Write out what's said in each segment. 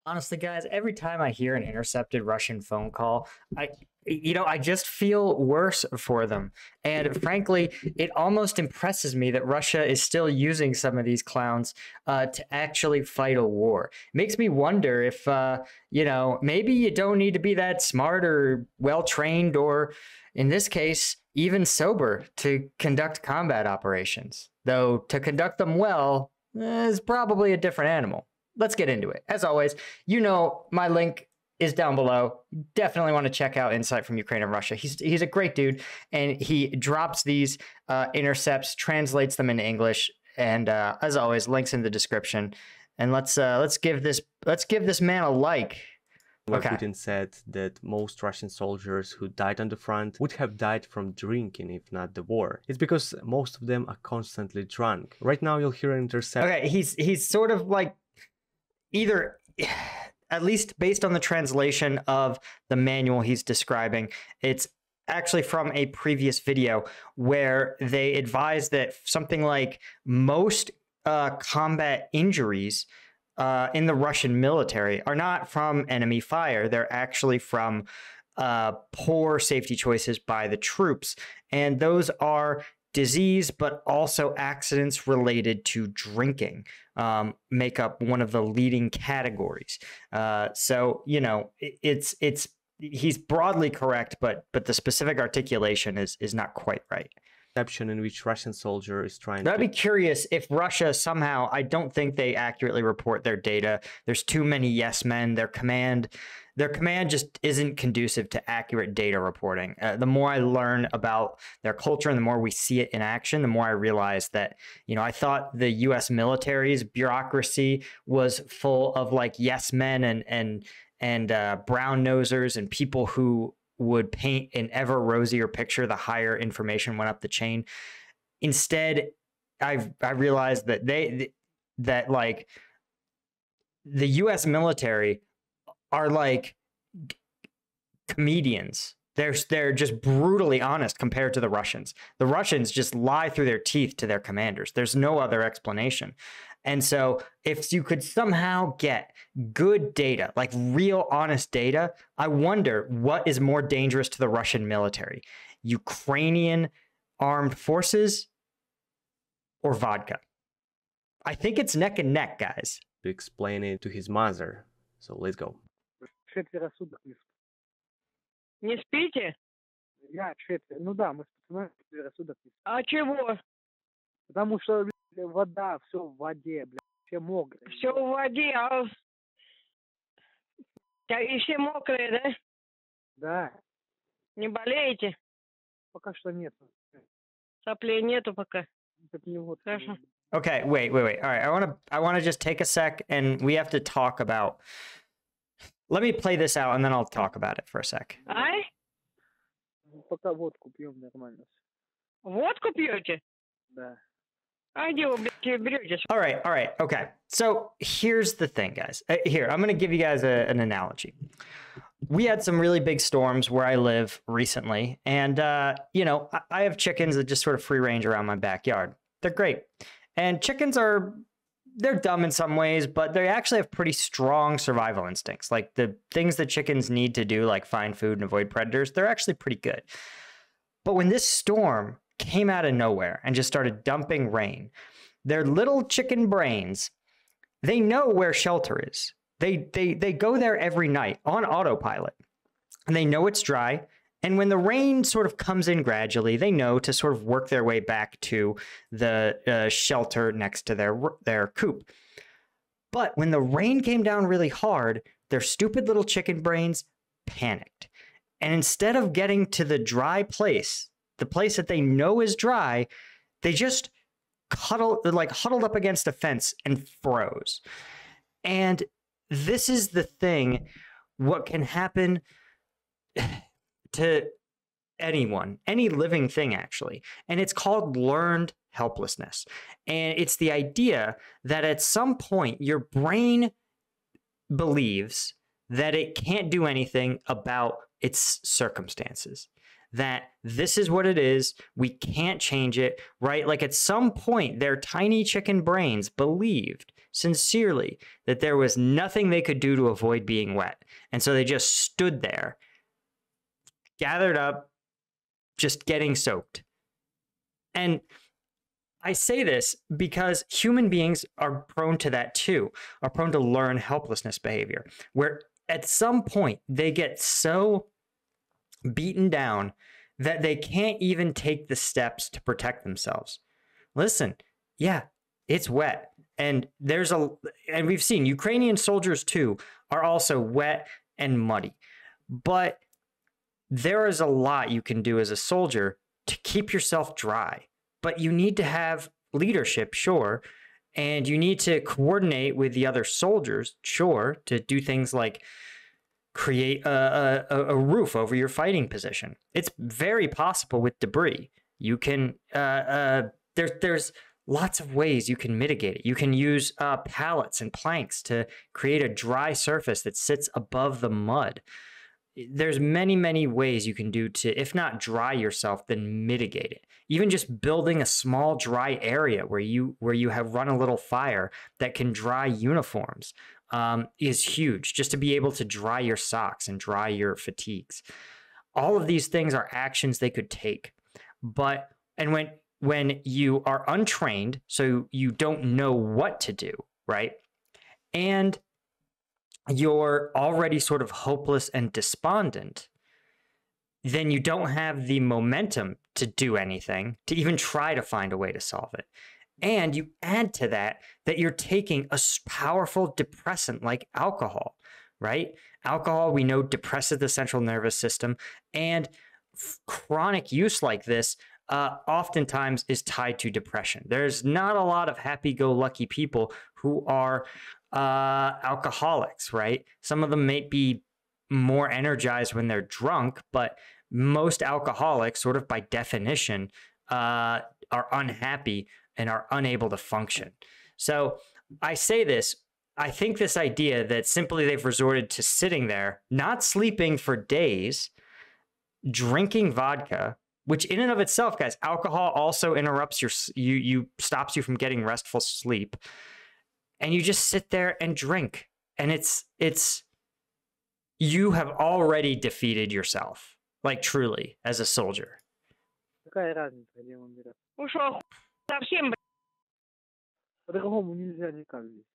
Honestly, guys, every time I hear an intercepted Russian phone call, I just feel worse for them. And frankly, it almost impresses me that Russia is still using some of these clowns to actually fight a war. It makes me wonder if, maybe you don't need to be that smart or well trained or, in this case, even sober to conduct combat operations. Though to conduct them well is probably a different animal. Let's get into it. As always, my link is down below. Definitely want to check out Insight from Ukraine and Russia. He's a great dude, and he drops these intercepts, translates them into English, and as always, links in the description. And let's give this man a like. Where Okay. Putin said that most Russian soldiers who died on the front would have died from drinking, if not the war. It's because most of them are constantly drunk. Right now, you'll hear an intercept. Okay, he's sort of like either, at least based on the translation of the manual he's describing, it's actually from a previous video where they advise that something like most combat injuries in the Russian military are not from enemy fire. They're actually from poor safety choices by the troops. And those are disease, but also accidents related to drinking make up one of the leading categories. So, he's broadly correct, but the specific articulation is not quite right. In which Russian soldier is trying I'd be curious if Russia somehow, I don't think they accurately report their data. There's too many yes men. Their command just isn't conducive to accurate data reporting. The more I learn about their culture and the more we see it in action, the more I realize that, I thought the U.S. military's bureaucracy was full of like yes men and brown nosers and people who would paint an ever rosier picture the higher information went up the chain. Instead, I realized that the U.S. military are like comedians. They're just brutally honest compared to the Russians. The Russians just lie through their teeth to their commanders. There's no other explanation. And so if you could somehow get good data, like real honest data, I wonder what is more dangerous to the Russian military, Ukrainian armed forces or vodka? I think it's neck and neck, guys. to explain it to his mother. So let's go. Четверо суток не спал. Не спите? Я четверо. Ну да, мы с пацанами четверо суток не спали. А чего? Потому что, блядь, вода, все в воде, блядь, все мокрые. Все в воде, а... И все мокрые, да? Да, Не болеете? пока что нет. Соплей нету пока. Это не вот. Хорошо. Okay, wait. All right, I want to just take a sec, and we have to talk about. Let me play this out, and then I'll talk about it for a sec. Ай? Пока водку пьем нормально. Водку пьете? Да. А где вы, блядь, берете? All right, okay. So here's the thing, guys. Here, I'm going to give you guys an analogy. We had some really big storms where I live recently, and I have chickens that just sort of free range around my backyard. They're great. And chickens they're dumb in some ways, but they actually have pretty strong survival instincts. Like the things that chickens need to do, like find food and avoid predators, they're actually pretty good. But when this storm came out of nowhere and just started dumping rain, their little chicken brains, they know where shelter is. They go there every night on autopilot, and they know it's dry. And when the rain sort of comes in gradually, they know to sort of work their way back to the shelter next to their coop. But when the rain came down really hard, their stupid little chicken brains panicked. And instead of getting to the dry place, the place that they know is dry, they just huddled up against a fence and froze. And this is the thing, what can happen to anyone, any living thing, actually. And it's called learned helplessness. And it's the idea that at some point your brain believes that it can't do anything about its circumstances, that this is what it is, we can't change it, right? Like at some point, their tiny chicken brains believed sincerely that there was nothing they could do to avoid being wet. And so they just stood there, gathered up, just getting soaked. And I say this because human beings are prone to that too, are prone to learn helplessness behavior, where at some point they get so beaten down that they can't even take the steps to protect themselves. Listen, yeah, it's wet. And and we've seen Ukrainian soldiers too are also wet and muddy. But there is a lot you can do as a soldier to keep yourself dry. But you need to have leadership, sure. And you need to coordinate with the other soldiers, sure, to do things like create a roof over your fighting position. It's very possible with debris. You can, there's lots of ways you can mitigate it. You can use pallets and planks to create a dry surface that sits above the mud. There's many, many ways you can do to, if not dry yourself, then mitigate it. Even just building a small dry area where you have run a little fire that can dry uniforms is huge, just to be able to dry your socks and dry your fatigues. All of these things are actions they could take. And when you are untrained, so you don't know what to do, right? And you're already sort of hopeless and despondent, then you don't have the momentum to do anything, to even try to find a way to solve it. And you add to that you're taking a powerful depressant like alcohol, right? Alcohol, we know, depresses the central nervous system, and chronic use like this oftentimes is tied to depression. There's not a lot of happy-go-lucky people who are alcoholics, right? Some of them may be more energized when they're drunk, but most alcoholics, sort of by definition, are unhappy and are unable to function. So I say this, I think this idea that simply they've resorted to sitting there, not sleeping for days, drinking vodka, which in and of itself, guys, alcohol also interrupts you stops you from getting restful sleep. And you just sit there and drink. And it's you have already defeated yourself, like truly, as a soldier. Какая разница, где он умирает? Ну что, совсем, блядь, По-другому нельзя никак здесь.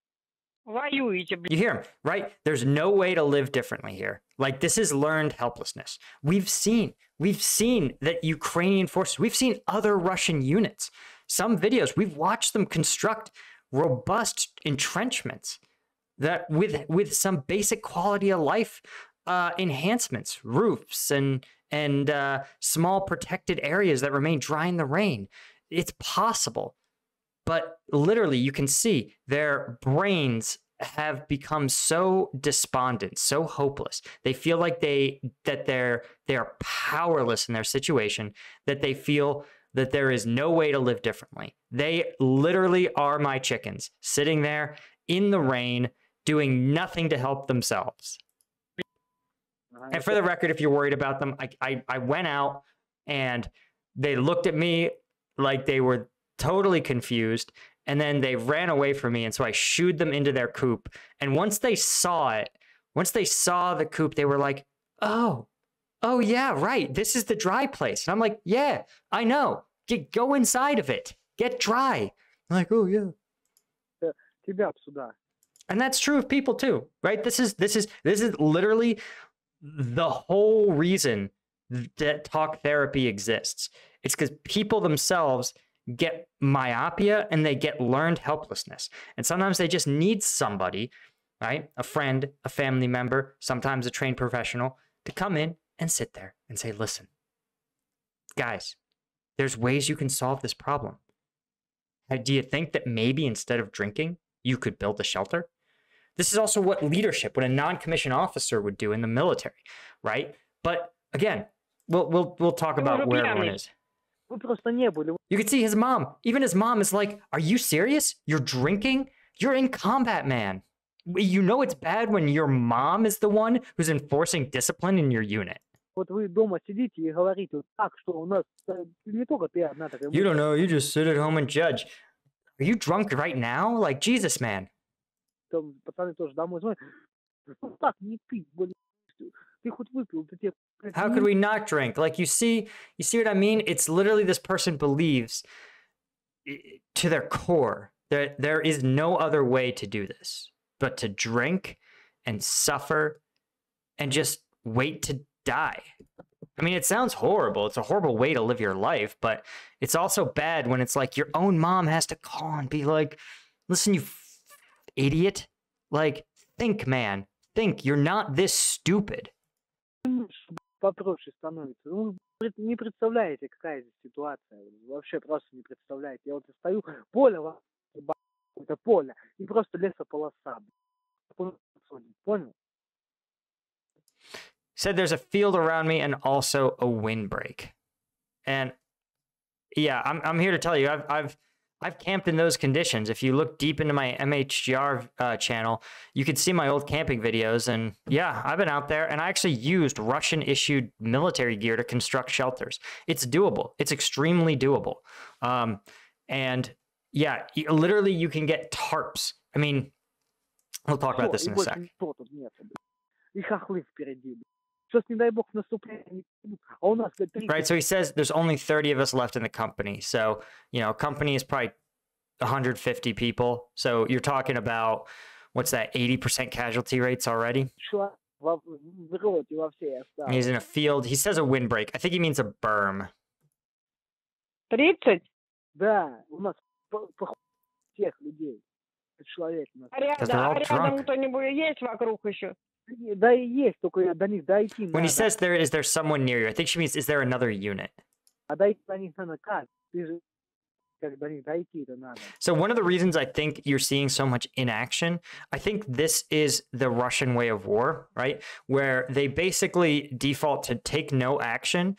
воюете, блядь. You hear him, right? There's no way to live differently here. Like, this is learned helplessness. We've seen that Ukrainian forces, we've seen other Russian units. Some videos, we've watched them construct robust entrenchments that with some basic quality of life enhancements, roofs and small protected areas that remain dry in the rain. It's possible, but literally you can see their brains have become so despondent, so hopeless. They feel like they are powerless in their situation, that they feel that there is no way to live differently. They literally are my chickens, sitting there in the rain, doing nothing to help themselves. And for the record, if you're worried about them, I went out and they looked at me like they were totally confused, and then they ran away from me, and so I shooed them into their coop. And once they saw the coop, they were like, oh yeah, right, this is the dry place. And I'm like, yeah, I know. Go inside of it. Get dry. I'm like, oh yeah. Тебя сюда. And that's true of people too, right? This is literally the whole reason that talk therapy exists. It's because people themselves get myopia and they get learned helplessness. And sometimes they just need somebody, right? A friend, a family member, sometimes a trained professional, to come in and sit there and say, listen, guys, there's ways you can solve this problem. Do you think that maybe instead of drinking, you could build a shelter? This is also what leadership, what a non-commissioned officer would do in the military, right? But again, we'll talk about where everyone is. Вы просто не были. You can see his mom. Even his mom is like, are you serious? You're drinking? You're in combat, man. You know it's bad when your mom is the one who's enforcing discipline in your unit. Вот вы дома сидите и говорите вот так, что у нас не только ты одна такая. You don't know. You just sit at home and judge. Are you drunk right now? Like, Jesus, man. там пацаны тоже домой звонят. Ну так не пить, блин. Ты хоть выпил, ты тебе... How could we not drink? Like, you see what I mean? It's literally this person believes to their core that there is no other way to do this but to drink and suffer and just wait to die. I mean, it sounds horrible. It's a horrible way to live your life, but it's also bad when it's like your own mom has to call and be like, listen, you idiot. Like, think, man. Think. You're not this stupid. Попроще становится. Ну, не представляете, какая здесь ситуация. Вообще просто не представляете. Я вот стою, поле, это поле, и просто лесополоса. Понял? Said there's a field around me and also a windbreak. And yeah, I'm here to tell you, I've camped in those conditions. If you look deep into my MHGR channel, you can see my old camping videos. And yeah, I've been out there, and I actually used Russian-issued military gear to construct shelters. It's doable. It's extremely doable. And yeah, literally you can get tarps. I mean, we'll talk about this in a sec. Right, so he says there's only 30 of us left in the company. So, you know, a company is probably 150 people. So you're talking about, what's that, 80% casualty rates already? He's in a field. He says a windbreak. I think he means a berm. 30? Да, у нас всех людей. Человек у нас. Рядом кто-нибудь есть вокруг еще? Да и есть, только до них дойти When he says is there someone near you, I think she means, is there another unit? А дойти до них надо как? Ты же как до них дойти-то надо. So one of the reasons I think you're seeing so much inaction, I think this is the Russian way of war, right? Where they basically default to take no action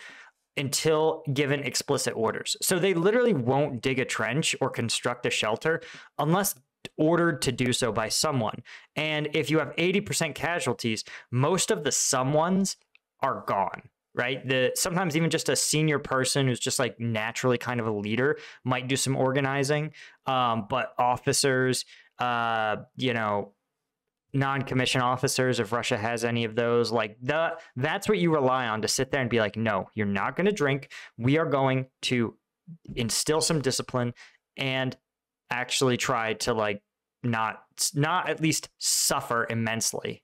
until given explicit orders. So they literally won't dig a trench or construct a shelter unless ordered to do so by someone. And if you have 80% casualties, most of the someones are gone, right? Sometimes even just a senior person who's just like naturally kind of a leader might do some organizing. But officers, you know, non-commissioned officers, if Russia has any of those, like that's what you rely on to sit there and be like, no, you're not going to drink. We are going to instill some discipline and actually try to like not at least suffer immensely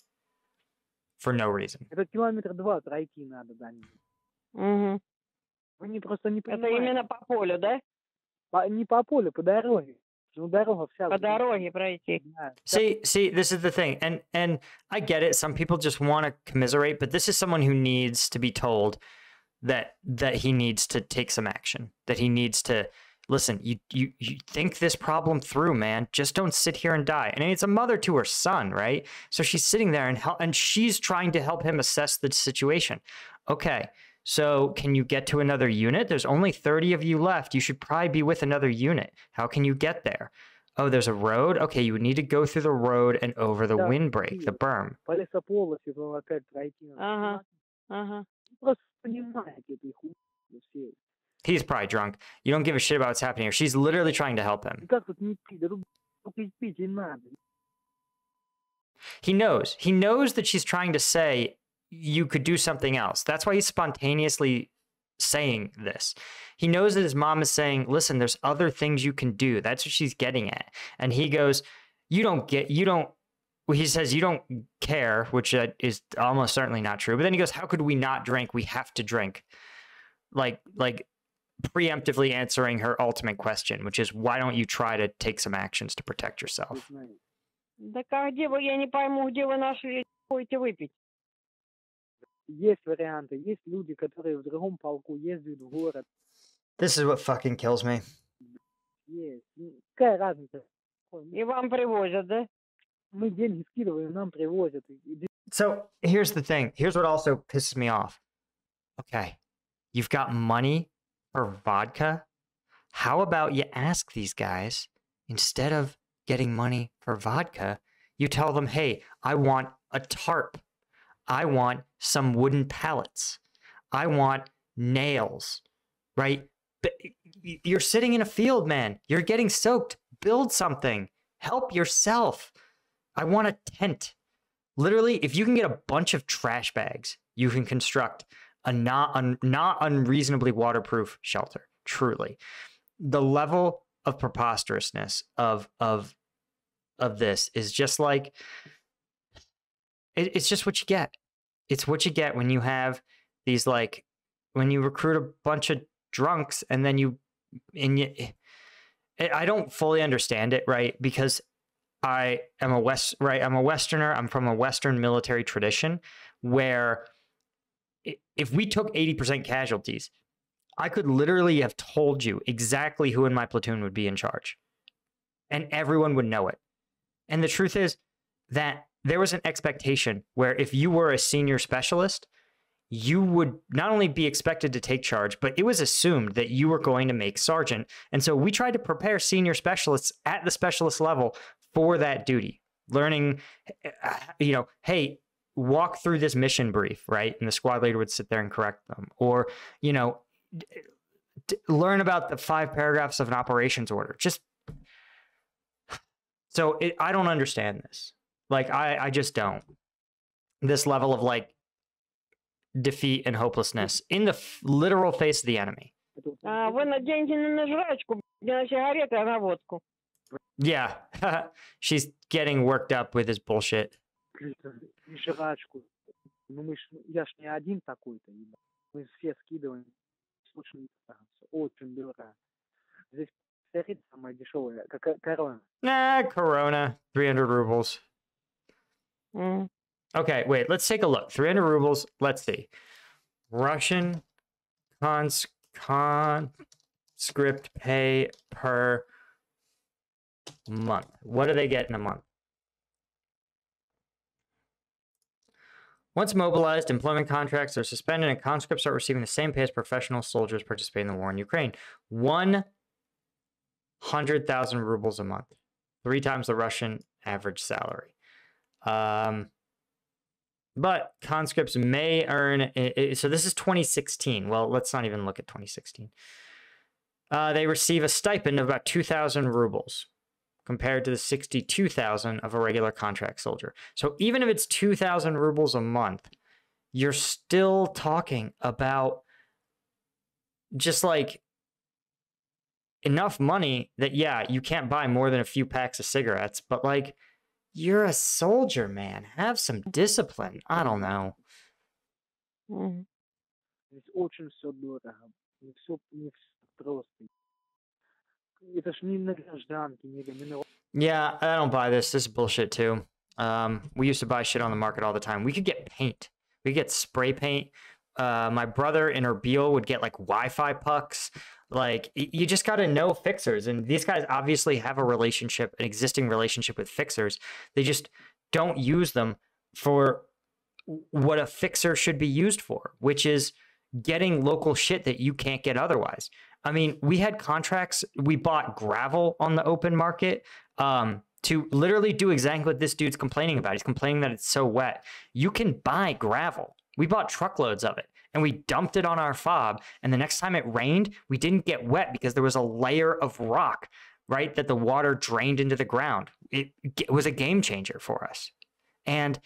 for no reason. Это километр 2 пройти надо до них. Угу. Они просто не Это понимают. именно по полю, да? Не по полю, по дороге. Ну, дорога вся... По дороге пройти. Да. See, this is the thing. And I get it. Some people just want to commiserate, but this is someone who needs to be told that he needs to take some action, that he needs to listen, you think this problem through, man. Just don't sit here and die. And it's a mother to her son, right? So she's sitting there and she's trying to help him assess the situation. Okay, so can you get to another unit? There's only 30 of you left. You should probably be with another unit. How can you get there? Oh, there's a road? Okay, you would need to go through the road and over the windbreak, the berm. По лесополосе вам опять пройти надо. Ага. Просто понимаете этой хуйни все. He's probably drunk. You don't give a shit about what's happening here. She's literally trying to help him. Как тут не пить? Да только пить и надо. He knows. He knows that she's trying to say you could do something else. That's why he's spontaneously saying this. He knows that his mom is saying, listen, there's other things you can do. That's what she's getting at. And he goes, he says, you don't care, which is almost certainly not true. But then he goes, how could we not drink? We have to drink. Like preemptively answering her ultimate question, which is, why don't you try to take some actions to protect yourself? Так а где вы, я не пойму, где вы нашли, ходите выпить? Есть варианты, есть люди, которые в другом полку ездят в город. This is what fucking kills me. Есть. Какая разница? И вам привозят, да? Мы деньги скидываем, нам привозят. So here's the thing. Here's what also pisses me off. Okay, you've got money for vodka. How about you ask these guys, instead of getting money for vodka, you tell them, hey, I want a tarp. I want some wooden pallets. I want nails, right? But you're sitting in a field, man. You're getting soaked. Build something. Help yourself. I want a tent. Literally, if you can get a bunch of trash bags, you can construct a not unreasonably waterproof shelter. Truly, the level of preposterousness of this is just like it's just what you get. It's what you get when you have these like when you recruit a bunch of drunks and then I don't fully understand it, right? Because I'm a Westerner. I'm from a Western military tradition where if we took 80% casualties, I could literally have told you exactly who in my platoon would be in charge, and everyone would know it. And the truth is that there was an expectation where if you were a senior specialist, you would not only be expected to take charge, but it was assumed that you were going to make sergeant. And so we tried to prepare senior specialists at the specialist level for that duty, learning, hey, walk through this mission brief, right? And the squad leader would sit there and correct them. Or, learn about the 5 paragraphs of an operations order. I don't understand this. Like, I just don't. This level of like defeat and hopelessness in the literal face of the enemy. Вы наденьте на жрачку, на сигареты, а на водку. Yeah, she's getting worked up with his bullshit. Жрачку. Я ж не один такой-то. Мы все скидываем. Очень дорого. Здесь сигарет самая дешевая, как корона. Corona, 300 rubles. Mm. Okay, wait, let's take a look. 300 rubles, let's see. Russian conscript pay per month. What do they get in a month? Once mobilized, employment contracts are suspended and conscripts are receiving the same pay as professional soldiers participating in the war in Ukraine. 100,000 rubles a month. 3 times the Russian average salary. But conscripts may earn, so this is 2016. Well, let's not even look at 2016. They receive a stipend of about 2,000 rubles compared to the 62,000 of a regular contract soldier. So even if it's 2,000 rubles a month, you're still talking about just like enough money that, yeah, you can't buy more than a few packs of cigarettes, but like, you're a soldier, man. Have some discipline. I don't know. Mm. Здесь очень все дорого. Не все просто. Это ж не на гражданке, не на... Yeah, I don't buy this. This is bullshit too. We used to buy shit on the market all the time. We could get paint. We could get spray paint. My brother in Erbil would get like Wi-Fi pucks. Like, you just got to know fixers. And these guys obviously have a relationship, an existing relationship with fixers. They just don't use them for what a fixer should be used for, which is getting local shit that you can't get otherwise. I mean, we had contracts. We bought gravel on the open market to literally do exactly what this dude's complaining about. He's complaining that it's so wet. You can buy gravel. We bought truckloads of it. And we dumped it on our fob. And the next time it rained, we didn't get wet because there was a layer of rock, right, that the water drained into the ground. It was a game changer for us. And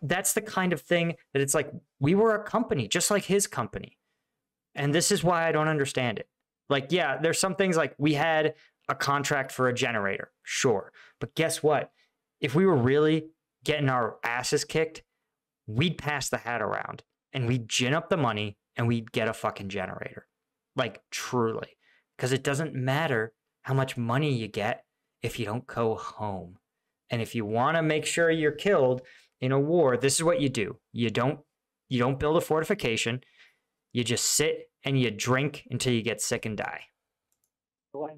that's the kind of thing that it's like, we were a company, just like his company. And this is why I don't understand it. Like, yeah, there's some things like we had a contract for a generator, sure. But guess what? If we were really getting our asses kicked, we'd pass the hat around and we'd gin up the money and we'd get a fucking generator. Like, truly. Because it doesn't matter how much money you get if you don't go home. And if you want to make sure you're killed in a war, this is what you do. You don't build a fortification. You just sit and you drink until you get sick and die. Да,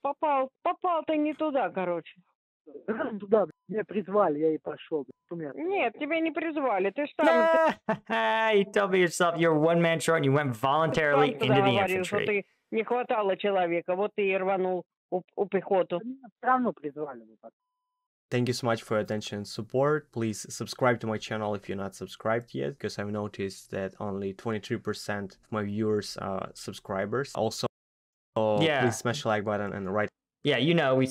попал ты не туда, короче. Туда, меня призвали, я и пошел. Нет, тебя не призвали, ты ж там... You told me yourself you're one man short and you went voluntarily Ты into the говорил, что infantry. ты не хватало человека, вот ты и рванул у пехоту. Меня все равно призвали. Thank you so much for your attention and support. Please subscribe to my channel if you're not subscribed yet, because I've noticed that only 23% of my viewers are subscribers. Also, please smash the like button and write Yeah, you know, we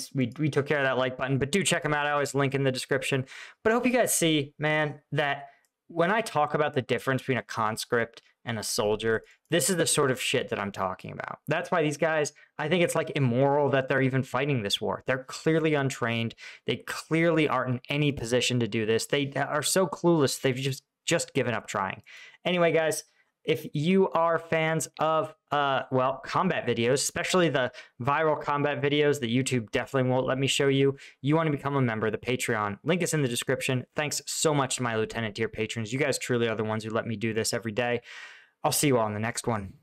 took care of that like button, but do check them out. I always link in the description. But I hope you guys see, man, that when I talk about the difference between a conscript and a soldier, this is the sort of shit that I'm talking about. That's why these guys, I think it's like immoral that they're even fighting this war. They're clearly untrained. They clearly aren't in any position to do this. They are so clueless. They've just given up trying. Anyway, guys, if you are fans of, well, combat videos, especially the viral combat videos that YouTube definitely won't let me show you, you want to become a member of the Patreon. Link is in the description. Thanks so much to my Lieutenant tier patrons. You guys truly are the ones who let me do this every day. I'll see you all in the next one.